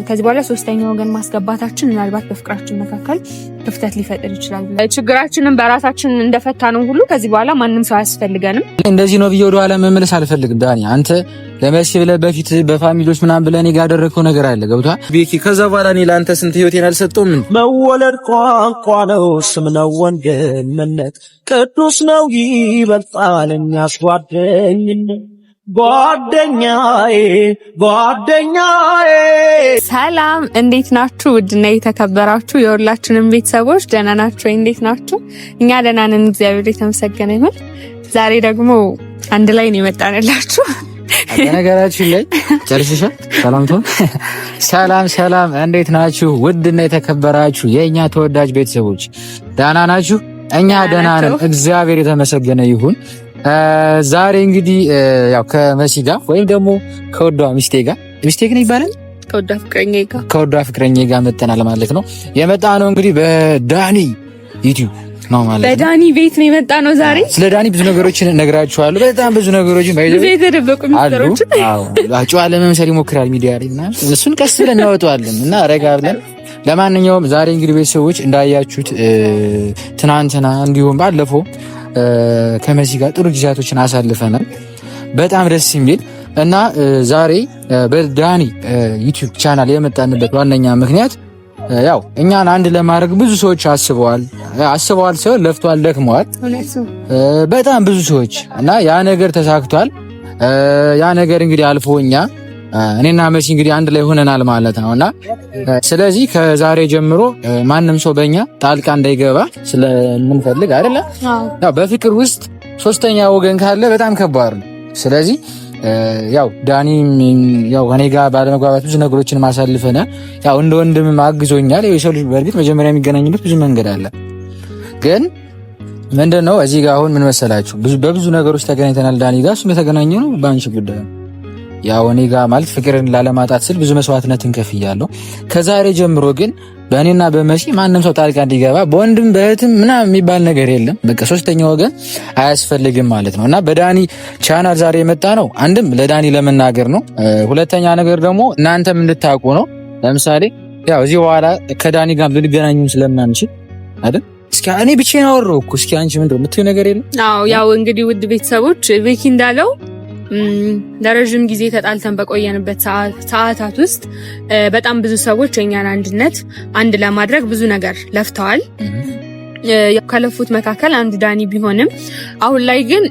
ከዚህ በኋላ ሶስተኛ ወገን ማስገባታችን ምናልባት በፍቅራችን መካከል ክፍተት ሊፈጥር ይችላል። ችግራችንን በራሳችን እንደፈታ ነው ሁሉ ከዚህ በኋላ ማንም ሰው አያስፈልገንም። እንደዚህ ነው ብዬ ወደ ኋላ መመለስ አልፈልግም። ዳኒ አንተ ለመሲ ብለህ በፊት በፋሚሊዎች ምናምን ብለህ እኔ ጋር ያደረግከው ነገር አለ ገብቶሃል ቤኪ። ከዛ በኋላ እኔ ለአንተ ስንት ህይወቴን አልሰጠውም። መወለድ ቋንቋ ነው፣ ስም ነው ወንድምነት፣ ቅዱስ ነው ይበልጣል የሚያስጓደኝነት ጓደኛዬ ጓደኛዬ። ሰላም እንዴት ናችሁ? ውድና የተከበራችሁ የሁላችንም ቤተሰቦች ደህና ናችሁ? እንዴት ናችሁ? እኛ ደህና ነን፣ እግዚአብሔር የተመሰገነ ይሁን። ዛሬ ደግሞ አንድ ላይ ነው የመጣንላችሁ። ነገራችን ላይ ጨርሽሻ ሰላም እንዴት ናችሁ? ውድና የተከበራችሁ የእኛ ተወዳጅ ቤተሰቦች ደህና ናችሁ? እኛ ደህና ነን፣ እግዚአብሔር የተመሰገነ ይሁን። ዛሬ እንግዲህ ያው ከመሲ ጋር ወይም ደግሞ ከወዷ ሚስቴ ጋር ነው ይባላል ከወዷ ፍቅረኛ ጋር መተናል ማለት ነው። የመጣ ነው እንግዲህ በዳኒ ዩቲዩብ ነው ማለት ነው። በዳኒ ቤት ነው የመጣ ነው ዛሬ። ስለ ዳኒ ብዙ ነገሮችን ነግራችኋለሁ። በጣም ብዙ ነገሮችን ባይዘው የተደበቁ ሚስጥሮች አጫዋ ለመምሰል ይሞክራል ሚዲያ ላይ እና እሱን ቀስ ብለን እናወጣዋለን እና ረጋ ብለን። ለማንኛውም ዛሬ እንግዲህ ቤተሰቦች እንዳያችሁት ትናንትና እንዲሁም ባለፈው ከመሲ ጋር ጥሩ ጊዜያቶችን አሳልፈናል። በጣም ደስ የሚል እና ዛሬ በዳኒ ዩቲዩብ ቻናል የመጣንበት ዋነኛ ምክንያት ያው እኛን አንድ ለማድረግ ብዙ ሰዎች አስበዋል ሳይሆን ለፍቷል፣ ደክመዋል በጣም ብዙ ሰዎች እና ያ ነገር ተሳክቷል። ያ ነገር እንግዲህ አልፎ እኔና መሲ እንግዲህ አንድ ላይ ሆነናል ማለት ነውና ስለዚህ ከዛሬ ጀምሮ ማንም ሰው በእኛ ጣልቃ እንዳይገባ ስለምንፈልግ አይደለ? ያው በፍቅር ውስጥ ሶስተኛ ወገን ካለ በጣም ከባድ ነው። ስለዚህ ያው ዳኒ ያው እኔ ጋር ባለመግባባት ብዙ ነገሮችን ማሳልፈናል። ያው እንደ ወንድም አግዞኛል። የሰው ልጅ በእርግጥ መጀመሪያ የሚገናኝበት ብዙ መንገድ አለ። ግን ምንድነው እዚህ ጋር አሁን ምን መሰላችሁ በብዙ ነገሮች ተገናኝተናል። ዳኒ ጋር እሱም የተገናኘ ነው በአንቺ ጉዳይ ነው። ያው እኔ ጋር ማለት ፍቅርን ላለማጣት ስል ብዙ መስዋዕትነትን ከፍያለሁ። ከዛሬ ጀምሮ ግን በእኔና በመሲ ማንም ሰው ጣልቃ እንዲገባ በወንድም በእህትም ምናምን የሚባል ነገር የለም። በቃ ሶስተኛ ወገን አያስፈልግም ማለት ነው እና በዳኒ ቻናል ዛሬ የመጣ ነው አንድም ለዳኒ ለመናገር ነው። ሁለተኛ ነገር ደግሞ እናንተም እንድታውቁ ነው። ለምሳሌ ያው እዚህ በኋላ ከዳኒ ጋር ልንገናኝም ስለማንችል አይደል? እስኪ እኔ ብቻዬን አወራሁ እኮ። እስኪ አንቺ ምንድን ነው የምትይው ነገር የለም? አዎ ያው እንግዲህ ውድ ቤተሰቦች ቤኪ እንዳለው ለረጅም ጊዜ ተጣልተን በቆየንበት ሰዓታት ውስጥ በጣም ብዙ ሰዎች የኛን አንድነት አንድ ለማድረግ ብዙ ነገር ለፍተዋል። ከለፉት መካከል አንዱ ዳኒ ቢሆንም አሁን ላይ ግን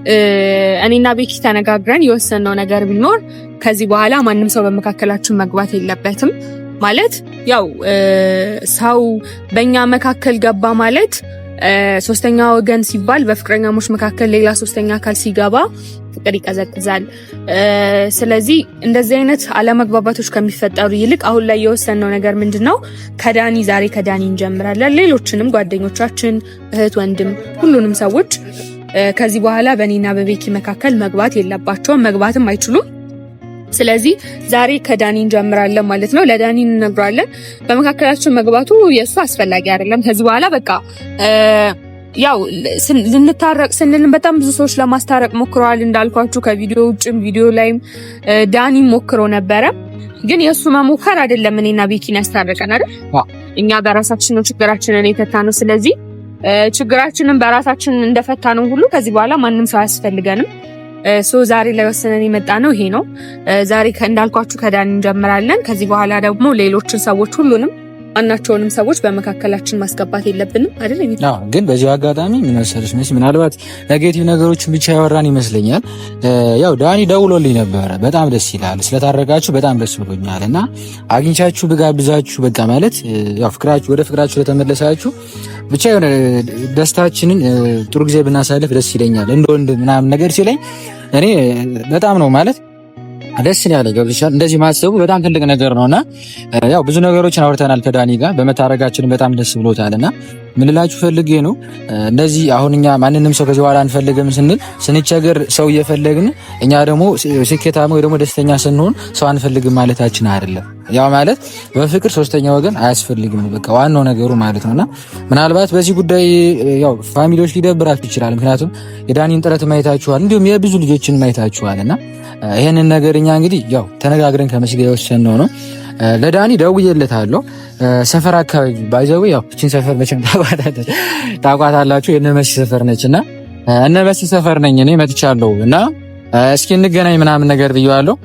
እኔና ቤኪ ተነጋግረን የወሰነው ነገር ቢኖር ከዚህ በኋላ ማንም ሰው በመካከላችን መግባት የለበትም። ማለት ያው ሰው በእኛ መካከል ገባ ማለት ሶስተኛ ወገን ሲባል በፍቅረኛሞች መካከል ሌላ ሶስተኛ አካል ሲገባ ፍቅር ይቀዘቅዛል። ስለዚህ እንደዚህ አይነት አለመግባባቶች ከሚፈጠሩ ይልቅ አሁን ላይ የወሰነው ነገር ምንድነው? ዛሬ ከዳኒ እንጀምራለን። ሌሎችንም ጓደኞቻችን፣ እህት፣ ወንድም ሁሉንም ሰዎች ከዚህ በኋላ በእኔና በቤኪ መካከል መግባት የለባቸውም፣ መግባትም አይችሉም። ስለዚህ ዛሬ ከዳኒ እንጀምራለን ማለት ነው። ለዳኒ እንነግራለን በመካከላችን መግባቱ የሱ አስፈላጊ አይደለም። ከዚህ በኋላ በቃ ያው ልንታረቅ ስንል በጣም ብዙ ሰዎች ለማስታረቅ ሞክረዋል። እንዳልኳችሁ ከቪዲዮ ውጭም ቪዲዮ ላይም ዳኒ ሞክሮ ነበረ። ግን የሱ መሞከር አይደለም እኔና ቤኪን ያስታረቀን አይደል? እኛ በራሳችን ነው ችግራችንን የፈታነው። ስለዚህ ችግራችንን በራሳችን እንደፈታነው ሁሉ ከዚህ በኋላ ማንም ሰው አያስፈልገንም። ዛሬ ላይ ወሰነን የመጣ ነው ይሄ ነው። ዛሬ እንዳልኳችሁ ከዳኒ እንጀምራለን። ከዚህ በኋላ ደግሞ ሌሎችን ሰዎች ሁሉንም ማናቸውንም ሰዎች በመካከላችን ማስገባት የለብንም አይደል? ግን በዚህ አጋጣሚ ምን መሰለሽ መሲ፣ ምናልባት ኔጌቲቭ ነገሮችን ብቻ ያወራን ይመስለኛል። ያው ዳኒ ደውሎልኝ ነበረ። በጣም ደስ ይላል ስለታረቃችሁ በጣም ደስ ብሎኛል እና አግኝቻችሁ ብጋብዛችሁ በቃ ማለት ያው ወደ ፍቅራችሁ ለተመለሳችሁ ብቻ የሆነ ደስታችንን ጥሩ ጊዜ ብናሳልፍ ደስ ይለኛል እንደ ወንድ ምናምን ነገር ሲለኝ እኔ በጣም ነው ማለት ደስ ያለኝ። ገብቶሻል? እንደዚህ ማሰቡ በጣም ትልቅ ነገር ነውና ያው ብዙ ነገሮችን አውርተናል ከዳኒ ጋር በመታረጋችን በጣም ደስ ብሎታልና ምን ልላችሁ ፈልጌ ነው እንደዚህ አሁን እኛ ማንንም ሰው ከዚህ በኋላ አንፈልግም ስንቸገር ሰው እየፈለግን እኛ ደግሞ ስኬታማ ወይ ደግሞ ደስተኛ ስንሆን ሰው አንፈልግም ማለታችን አይደለም። ያው ማለት በፍቅር ሶስተኛ ወገን አያስፈልግም በቃ ዋናው ነገሩ ማለት ነውና ምናልባት በዚህ ጉዳይ ያው ፋሚሊዎች ሊደብራችሁ ይችላል። ምክንያቱም የዳኒን ጥረት ማየታችኋል፣ እንዲሁም የብዙ ልጆችን ማየታችኋልና ይሄንን ነገር እኛ እንግዲህ ያው ተነጋግረን ከመሲ ጋር የወሰንነው ነው። ለዳኒ ደውዬለታለሁ። ሰፈር አካባቢ ባይዘው ያው እቺን ሰፈር መቼም ታውቋታላችሁ የነ መሲ ሰፈር ነችና እነ መሲ ሰፈር ነኝ እኔ መጥቻለሁ እና እስኪ እንገናኝ ምናምን ነገር ብየዋለሁ።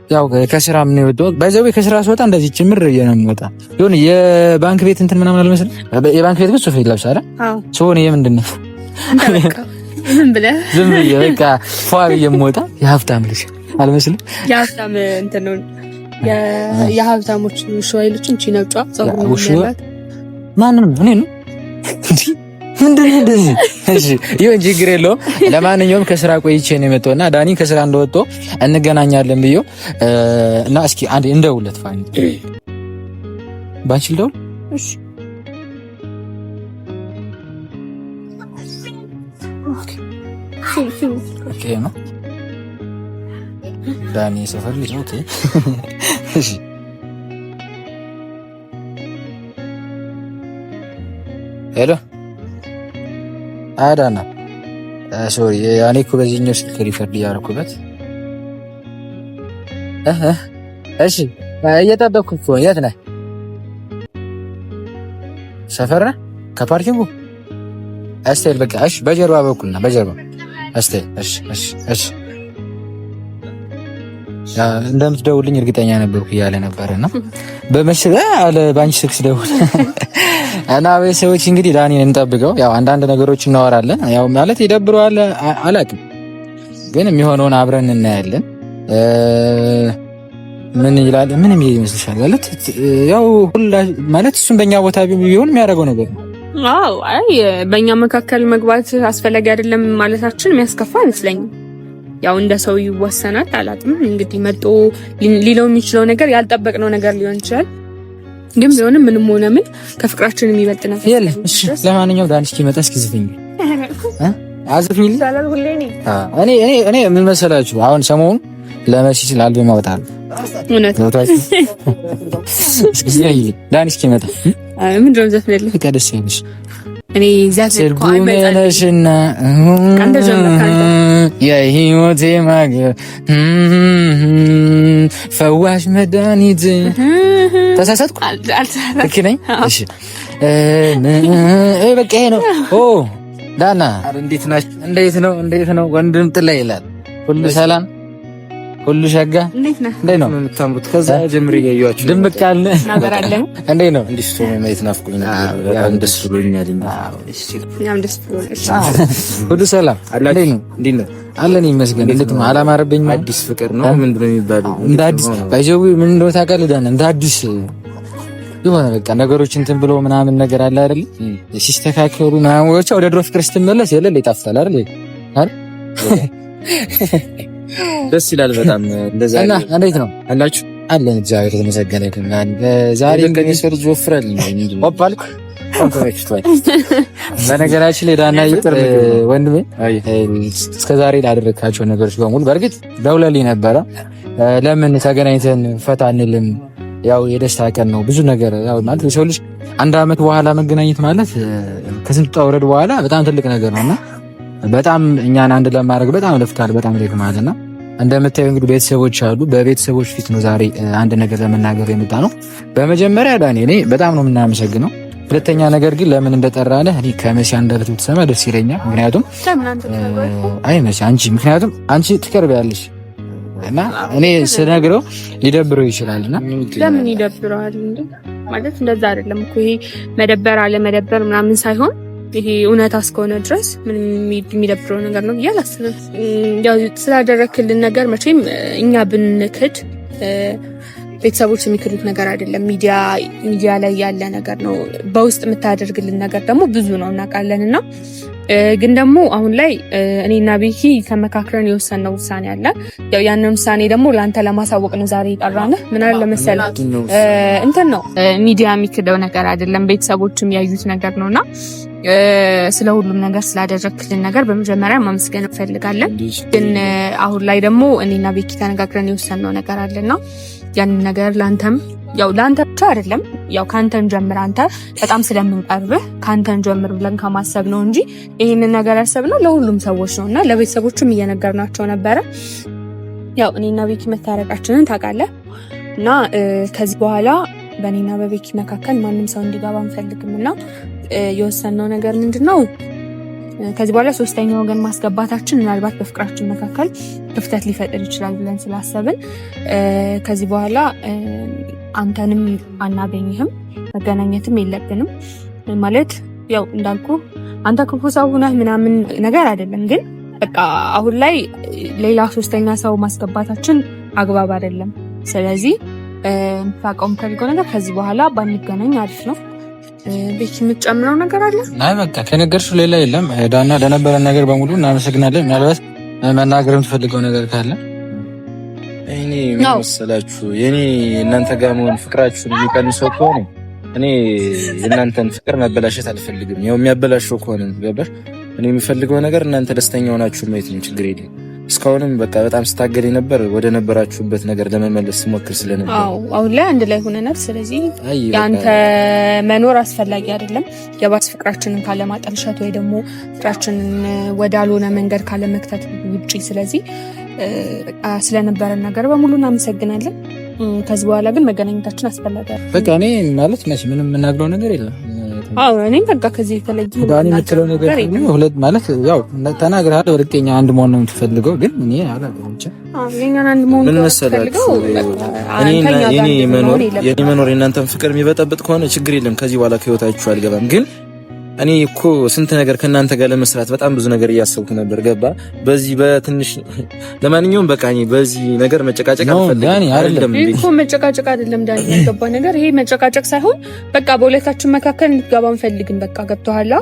ያው ከስራ ምን ይወጣው ባይዘው ከስራ ስወጣ እንደዚህ ጭምር ነው የምወጣ። ይሁን የባንክ ቤት እንትን ምናምን አልመስል የባንክ ቤት ግን ሱፍ ይለብስ አይደል? ሶኒ ምንድን ነው ዝም ብለህ በቃ ፏሪ የምወጣ የሀብታም ልጅ አልመስልም? የሀብታም እንትን ነው የሀብታሞች ሸዋይሎችን ቺነጫ ጸጉር ነው ያላት። ማንንም እኔ ነው ምንድን ነው እንደዚህ? እሺ ይሁን ችግር የለውም። ለማንኛውም ከስራ ቆይቼ ነው የመጣውና ዳኒ ከስራ እንደወጣው እንገናኛለን ብዬ እና እስኪ አንዴ እንደውለት ፋኒ ባንቺ ልደውል። እሺ ኦኬ ነው ዳኒ ሰፈር ልጅ ኦኬ እሺ ሄሎ አዳና ሶሪ ያኔ እኮ በዚህኛው ስልክ ሪፈርድ ያደረኩበት እሺ እየጠበቅኩ እኮ የት ነህ ሰፈር ነህ ከፓርኪንጉ አስቴል በቃ እሺ በጀርባ በኩል ነው በጀርባ አስቴል እሺ እንደምትደውልኝ እርግጠኛ ነበርኩ እያለ ነበርና በመሽጋ አለ ባንቺ ስልክ ደውል እና ቤተሰቦች እንግዲህ ዳኒን እንጠብቀው። ያው አንዳንድ ነገሮች እናወራለን። ያው ማለት ይደብረዋል አላውቅም፣ ግን የሚሆነውን አብረን እናያለን። ምን ይላል ምን ይመስልሻል? ያው ሁላ ማለት እሱም በእኛ ቦታ ቢሆን የሚያደርገው ነገር ነው። አዎ አይ በእኛ መካከል መግባት አስፈላጊ አይደለም ማለታችን የሚያስከፋ አይመስለኝም። ያው እንደ ሰው ይወሰናል። አላውቅም እንግዲህ መጥቶ ሊለው የሚችለው ነገር ያልጠበቅነው ነገር ሊሆን ይችላል። ግን ቢሆንም ምንም ሆነ ምን ከፍቅራችን የሚበልጥ ነገር የለም። እሺ ለማንኛውም ዳኒ እስኪመጣ እስኪዝፍኝ አዝፍኝ ይላል ሁሌ እኔ ምን መሰላችሁ አሁን ሰሞኑን ለመሲ ስለ አልበም አወጣለሁ። እውነት ነው ታዲያ እስኪ ዳኒ እስኪመጣ ምን ደም ዘፍነልህ ከደስ ይልሽ እኔ ዘፈን ቆይመለሽና የህይወቴ ማገር ፈዋሽ መድኃኒት ተሳሳትኩ ልክ ነኝ? እሺ በቃ ይሄ ነው። ኦ ዳና እንዴት ነው ወንድም ጥላ ይላል። ሁሉ ሰላም ሁሉ ሸጋ እንዴት ነው የምታምሩት? ከዛ ጀምሬ ያያችሁ ድምቅ ያለ ነገር አለ። እንዴት ነው እንዲህ ስትሆኑ ማየት ናፍቆኝ ነበር። ያው ደስ ብሎኛል። እኛም ደስ ብሎናል። ሁሉ ሰላም እንዴት ነው አለን ይመስገን። እንዴት ነው አላማረብኝም? አዲስ ፍቅር ነው ምንድነው የሚባለው? እንደ አዲስ ባይዘው ምን እንደው ታውቃለህ ዳና እንደ አዲስ የሆነ በቃ ነገሮች እንትን ብሎ ምናምን ነገር አለ አይደል? ሲስተካከሉ ምናምን ወደ ድሮ ፍቅር ስትመለስ የሌለ ይጣፍጣል አይደል? ደስ ይላል በጣም እንደዛ። እና እንዴት ነው አላችሁ? አለን እግዚአብሔር የተመሰገነ ይሁን። ዛሬ እንግዲህ ሰው ልጅ ወፍራል ነው ኦፓልኩ በነገራችን ላይ ዳና ይጥር ወንድሜ እስከ ዛሬ ላደረካቸው ነገሮች በሙሉ በእርግጥ ደውለልኝ ነበረ። ለምን ተገናኝተን ፈታ አንልም? ያው የደስታ ቀን ነው። ብዙ ነገር ያው ማለት የሰው ልጅ አንድ አመት በኋላ መገናኘት ማለት ከስንት ውጣ ውረድ በኋላ በጣም ትልቅ ነገር ነውና በጣም እኛን አንድ ለማድረግ በጣም ለፍታል፣ በጣም ደክማልና እንደምታዩ እንግዲህ ቤተሰቦች አሉ። በቤተሰቦች ፊት ነው ዛሬ አንድ ነገር ለመናገር የመጣ ነው። በመጀመሪያ ዳኒ እኔ በጣም ነው የምናመሰግነው። ሁለተኛ ነገር ግን ለምን እንደጠራነህ እኔ ከመሲ አንደበት ብትሰማ ደስ ይለኛል። ምክንያቱም አይ መሲ አንቺ ምክንያቱም አንቺ ትቀርቢያለሽ እና እኔ ስነግረው ሊደብረው ይችላልና ለምን ይደብረዋል እንዴ? ማለት እንደዛ አይደለም እኮ ይሄ መደበር አለ መደበር ምናምን ሳይሆን ይሄ እውነታ እስከሆነ ድረስ ምንም የሚደብረው ነገር ነው ብዬ አላስብም። ያው ስላደረክልን ነገር መቼም እኛ ብንክድ ቤተሰቦች የሚክዱት ነገር አይደለም። ሚዲያ ላይ ያለ ነገር ነው። በውስጥ የምታደርግልን ነገር ደግሞ ብዙ ነው እናውቃለንና ግን ደግሞ አሁን ላይ እኔና ቤኪ ተመካክረን የወሰነው ውሳኔ አለ። ያው ያንን ውሳኔ ደግሞ ለአንተ ለማሳወቅ ነው ዛሬ የጠራንህ። ምን አለ መሰለህ እንትን ነው ሚዲያ የሚክደው ነገር አይደለም፣ ቤተሰቦችም ያዩት ነገር ነውና ስለ ሁሉም ነገር ስላደረክልን ነገር በመጀመሪያ ማመስገን እንፈልጋለን። ግን አሁን ላይ ደግሞ እኔና ቤኪ ተነጋግረን የወሰነው ነገር አለና ያንን ነገር ላንተም ያው ላንተ ብቻ አይደለም ያው ካንተን ጀምር አንተ በጣም ስለምንቀርብህ ካንተን ጀምር ብለን ከማሰብ ነው እንጂ ይሄንን ነገር ያሰብነው ለሁሉም ሰዎች ነውና ለቤተሰቦችም እየነገርናቸው ነበረ። ያው እኔና ቤኪ መታረቃችንን ታውቃለህ። እና ከዚህ በኋላ በእኔና በቤኪ መካከል ማንም ሰው እንዲገባ አንፈልግም እና የወሰነው ነገር ምንድነው ከዚህ በኋላ ሶስተኛ ወገን ማስገባታችን ምናልባት በፍቅራችን መካከል ክፍተት ሊፈጥር ይችላል ብለን ስላሰብን ከዚህ በኋላ አንተንም አናገኝህም፣ መገናኘትም የለብንም። ማለት ያው እንዳልኩ አንተ ክፉ ሰው ሆነህ ምናምን ነገር አይደለም፣ ግን በቃ አሁን ላይ ሌላ ሶስተኛ ሰው ማስገባታችን አግባብ አይደለም። ስለዚህ ታውቀውም ከልገው ነገር ከዚህ በኋላ ባንገናኝ አሪፍ ነው። ቤኪ የምትጨምረው ነገር አለ? አይ በቃ ከነገርሽው ሌላ የለም። ዳና ለነበረን ነገር በሙሉ እናመሰግናለን። ምናልባት መናገር የምትፈልገው ነገር ካለ? እኔ መሰላችሁ የኔ እናንተ ጋር መሆን ፍቅራችሁን የሚቀንሰው ከሆነ እኔ የእናንተን ፍቅር መበላሸት አልፈልግም። ያው የሚያበላሸው ከሆነ ገባሽ? እኔ የሚፈልገው ነገር እናንተ ደስተኛ ሆናችሁ ማየት ነው። ችግር የለም። እስካሁንም በቃ በጣም ስታገል ነበር፣ ወደ ነበራችሁበት ነገር ለመመለስ ሞክር ስለነበር አሁን ላይ አንድ ላይ ሆነናል። ስለዚህ ያንተ መኖር አስፈላጊ አይደለም። የባስ ፍቅራችንን ካለማጠልሸት ወይ ደግሞ ፍቅራችንን ወዳልሆነ መንገድ ካለመክተት ውጪ። ስለዚህ ስለነበረን ነገር በሙሉ እናመሰግናለን። ከዚህ በኋላ ግን መገናኘታችን አስፈላጊ አይደለም። በቃ እኔ ማለት ምንም የምናግረው ነገር የለም። እኔም በቃ ከዚህ የተለየ ዳኒ የምትለው ነገር ሁለት ማለት ያው ተናግረሃል። ወርቄኛ አንድ መሆን ነው የምትፈልገው፣ ግን እኔ አላውቅም። የእኛን አንድ መሆን ምን መሰላችሁ የኔ መኖር የእናንተን ፍቅር የሚበጠብጥ ከሆነ ችግር የለም። ከዚህ በኋላ ከህይወታችሁ አልገባም። ግን እኔ እኮ ስንት ነገር ከእናንተ ጋር ለመስራት በጣም ብዙ ነገር እያሰብኩ ነበር። ገባ በዚህ በትንሽ ለማንኛውም በቃ እኔ በዚህ ነገር መጨቃጨቅ አልፈልግም። እኮ መጨቃጨቅ አይደለም ዳኒ፣ ያልገባ ነገር ይሄ መጨቃጨቅ ሳይሆን በቃ በሁለታችን መካከል እንድትገባ አንፈልግም። በቃ ገብቶሃል?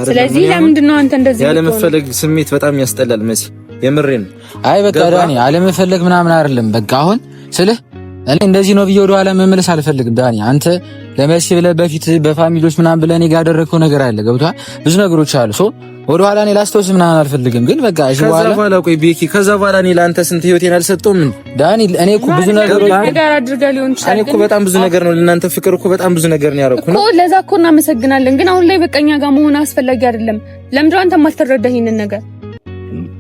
ስለዚህ ለምንድን ነው አንተ እንደዚህ ያለ መፈለግ ስሜት በጣም ያስጠላል። መሲ የምሬን። አይ በቃ ዳኒ አለ መፈለግ ምናምን አይደለም። በቃ አሁን ስልህ እኔ እንደዚህ ነው ብዬ ወደ ኋላ መመለስ አልፈልግም። ዳኒ አንተ ለመሲ ብለህ በፊት በፋሚሊዎች ምናምን ብለህ እኔ ጋር ያደረግከው ነገር አለ። ገብቶሃል? ብዙ ነገሮች አሉ። ወደ ኋላ እኔ ላስታውስ ምናምን አልፈልግም። ግን በቃ እሺ በኋላ ቆይ ቤኪ፣ ከዛ በኋላ እኔ ለአንተ ስንት ህይወቴን አልሰጠውም ዳኒ። እኔ እኮ ብዙ ነገሮች ጋር አድርገህ ሊሆን ይችላል። እኔ እኮ በጣም ብዙ ነገር ነው ለእናንተ ፍቅር እኮ በጣም ብዙ ነገር ነው ያደረኩት እኮ። ለዛ እኮ እናመሰግናለን። ግን አሁን ላይ በቀኛ ጋር መሆን አስፈላጊ አይደለም። ለምንድን ነው አንተ የማትረዳህ ይሄንን ነገር?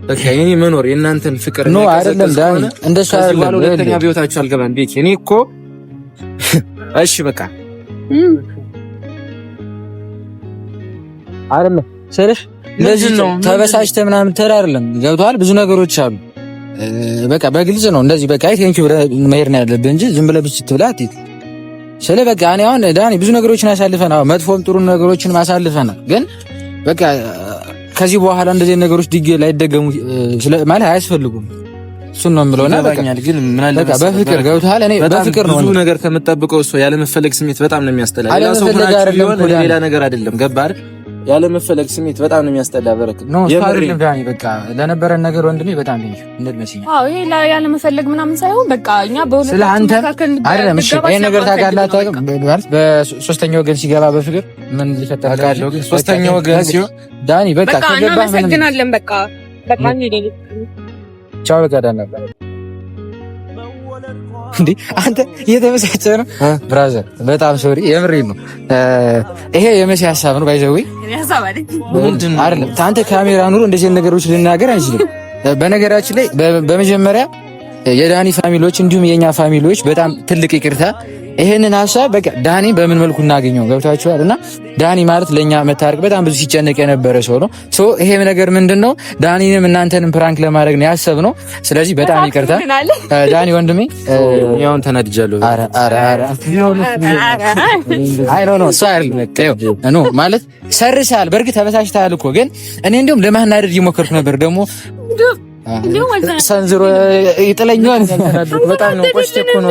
በቃ የኔ መኖር የእናንተን ፍቅር ነው አይደለም ዳኒ፣ እንደሱ አይደለም። ሁለተኛ ቢወታችሁ አልገባም ቤኪ። እኔ እኮ እሺ በቃ አይደለም ስልሽ ለዚህ ነው ተበሳጭተህ ምናምን ተራ አይደለም። ገብቶሃል? ብዙ ነገሮች አሉ። በቃ በግልጽ ነው እንደዚህ በቃ ቴንኪው መሄድ ነው ያለብህ እንጂ ዝም ብለህ ብቻ ትብላ አትይት። ስለ በቃ እኔ አሁን ዳኒ ብዙ ነገሮችን አሳልፈናል። መጥፎም ጥሩ ነገሮችን አሳልፈናል። ግን በቃ ከዚህ በኋላ እንደዚህ ነገሮች ላይደገሙ ማለት አያስፈልጉም። እሱን ነው የምለውና በቃ ግን ምን አለ በፍቅር ገብቶሃል? እኔ በፍቅር ነው ብዙ ነገር ከምትጠብቀው እሱ ያለ መፈለግ ስሜት በጣም ነው የሚያስጠላ። ሌላ ነገር አይደለም። ገባህ አይደል? ያለ መፈለግ ስሜት በጣም ነው የሚያስጠላ። በረከት ነው አይደለም ዳኒ። በቃ ለነበረን ነገር ወንድሜ በጣም ነው እንደልመስኝ። ይሄ ያለ መፈለግ ምናምን ሳይሆን በቃ እኛ በሁለታችን መካከል አይደለም። እሺ ይሄ ነገር ታውቃለህ አታውቅም? ማለት በሶስተኛ ወገን ሲገባ በፍቅር ምን ሊፈጠር ይችላል? ሶስተኛ ወገን ሲሆን ዳኒ በቃ ከገባ ምን እናመሰግናለን። በቃ እንሂድ። ቻው በቃ ዳኒ ነበር እንዴ አንተ እየተመሳጨ ነው ብራዘር። በጣም ሶሪ የምሬን ነው። ይሄ የመሲ ሀሳብ ነው ባይዘው አይደለም። አንተ ካሜራ ኑሮ እንደዚህ ነገሮች ልናገር አንችልም። በነገራችን ላይ በመጀመሪያ የዳኒ ፋሚሊዎች እንዲሁም የኛ ፋሚሊዎች በጣም ትልቅ ይቅርታ። ይሄንን ሀሳብ በቃ ዳኒ በምን መልኩ እናገኘው ገብታችኋል። እና ዳኒ ማለት ለኛ መታረቅ በጣም ብዙ ሲጨነቅ የነበረ ሰው ነው። ይሄ ነገር ምንድነው ዳኒንም እናንተንም ፕራንክ ለማድረግ ነው ያሰብነው። ስለዚህ በጣም ይቅርታ ዳኒ ወንድሜ። ያውን ተናድጃለሁ። አይ ኖ እሱ አይደለም ኖ ማለት ሰርሳል። በእርግጥ ተበሳጭተሃል እኮ ግን እኔ እንደውም ለማናደድ እየሞከርኩ ነበር ደግሞ ሰንዝሮ ይጥለኛል። በጣም ነው ቆስቼ እኮ ነው።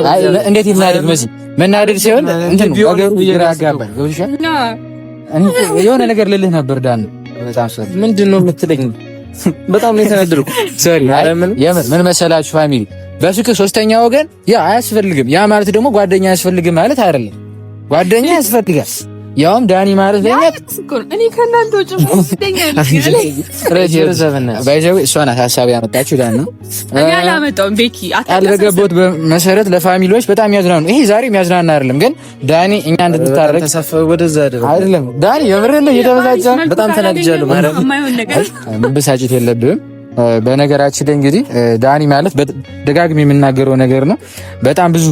እንዴት ይናደድ መሲ መናደድ ሲሆን እንትን ነገሩ ይራጋባል። የሆነ ነገር ልልህ ነበር ዳን። በጣም ሶሪ። ምንድነው የምትለኝ? በጣም ነው የተናደድኩት። ሶሪ። ምን መሰላችሁ ፋሚሊ፣ በፍቅር ሶስተኛ ወገን ያ አያስፈልግም። ያ ማለት ደግሞ ጓደኛ አያስፈልግም ማለት አይደለም። ጓደኛ ያስፈልጋል። ያውም ዳኒ ማለት ለኛ እኔ ከናንተ ወጭ ባይዘው እሷ ናት ሀሳብ ያመጣችው ዳኒ ነው። እኔ አላመጣሁም። ቤኪ አልገቦት በመሰረት ለፋሚሊዎች በጣም ያዝናኑ። ይሄ ዛሬ የሚያዝናና አይደለም፣ ግን ዳኒ እኛ እንድትታረቅ ተሳፈው ወደዛ አይደለም ዳኒ የምሬን ነው። እየተበሳጨ በጣም ተናድጃለሁ። የማይሆን ነገር መበሳጨት የለብህም። በነገራችን ላይ እንግዲህ ዳኒ ማለት ደጋግሜ የምናገረው ነገር ነው። በጣም ብዙ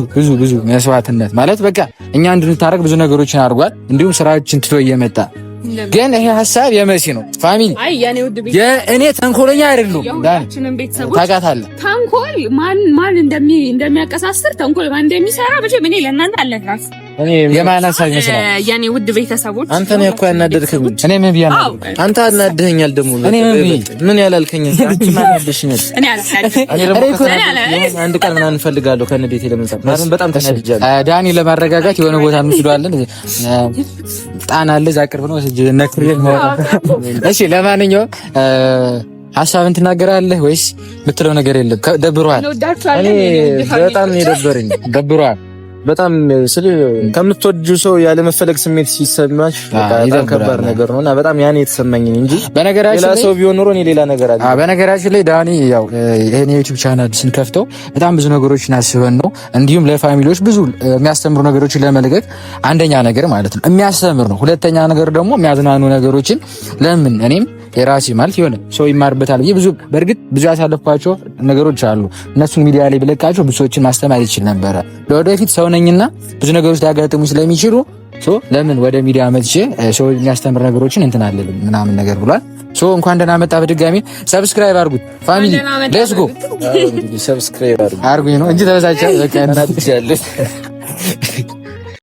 መስዋዕትነት ማለት በቃ እኛ እንድንታረቅ ብዙ ነገሮችን አድርጓል። እንዲሁም ስራዎችን ትቶ እየመጣ ግን ይሄ ሀሳብ የመሲ ነው። ፋሚሊ እኔ ተንኮለኛ አይደሉም። ታውቃታለህ፣ ተንኮል ማን እንደሚያቀሳስር ተንኮል ማን እንደሚሰራ መቼም እኔ ለእናንተ አለራስ እኔ የማናሳ ይመስላል። የኔ ውድ ቤተሰቦች አንተ ነህ እኮ ያናደድከኝ። እኔ ምን ብያ ነው? አንተ አናደኸኛል። ደግሞ ምን ያላልከኝ? አንቺ ማን ያለሽኝ? እኔ አንድ ቀን ምናምን እንፈልጋለሁ ከነቤቴ ለመንሳት ማለት በጣም ተናድጃለሁ። ዳኒ ለማረጋጋት የሆነ ቦታ እንወስደዋለን። ጣና አለ እዛ ቅርብ ነው። እሺ ለማንኛውም ሀሳብን ትናገራለህ ወይስ የምትለው ነገር የለም? ደብሯል። እኔ በጣም የደበረኝ ደብሯል። በጣም ከምትወጁ ሰው ያለ መፈለግ ስሜት ሲሰማሽ በጣም ከባድ ነገር ነውና በጣም ያኔ የተሰማኝ እንጂ በነገራችን ላይ ሌላ ሰው ቢሆን ኖሮ እኔ ሌላ ነገር አለ። በነገራችን ላይ ዳኒ ያው ይሄን ዩቲዩብ ቻናል ስንከፍተው በጣም ብዙ ነገሮችን አስበን ነው። እንዲሁም ለፋሚሊዎች ብዙ የሚያስተምሩ ነገሮችን ለመልቀቅ አንደኛ ነገር ማለት ነው የሚያስተምር ነው። ሁለተኛ ነገር ደግሞ የሚያዝናኑ ነገሮችን ለምን እኔም የራሴ ማለት የሆነ ሰው ይማርበታል ብዬ በእርግጥ ብዙ ያሳለፍኳቸው ነገሮች አሉ። እነሱን ሚዲያ ላይ ብለቃቸው ብዙ ሰዎችን ማስተማር ይችል ነበረ። ለወደፊት ሰው ነኝና ብዙ ነገሮች ሊያጋጥሙ ስለሚችሉ ለምን ወደ ሚዲያ መጥቼ ሰው የሚያስተምር ነገሮችን እንትን አለልኝ ምናምን ነገር ብሏል። እንኳን ደህና መጣ። በድጋሚ ሰብስክራይብ አድርጉት ፋሚሊ፣ ሌትስ ጎ። ሰብስክራይብ አድርጉኝ ነው እንጂ ተበሳጨ በቃ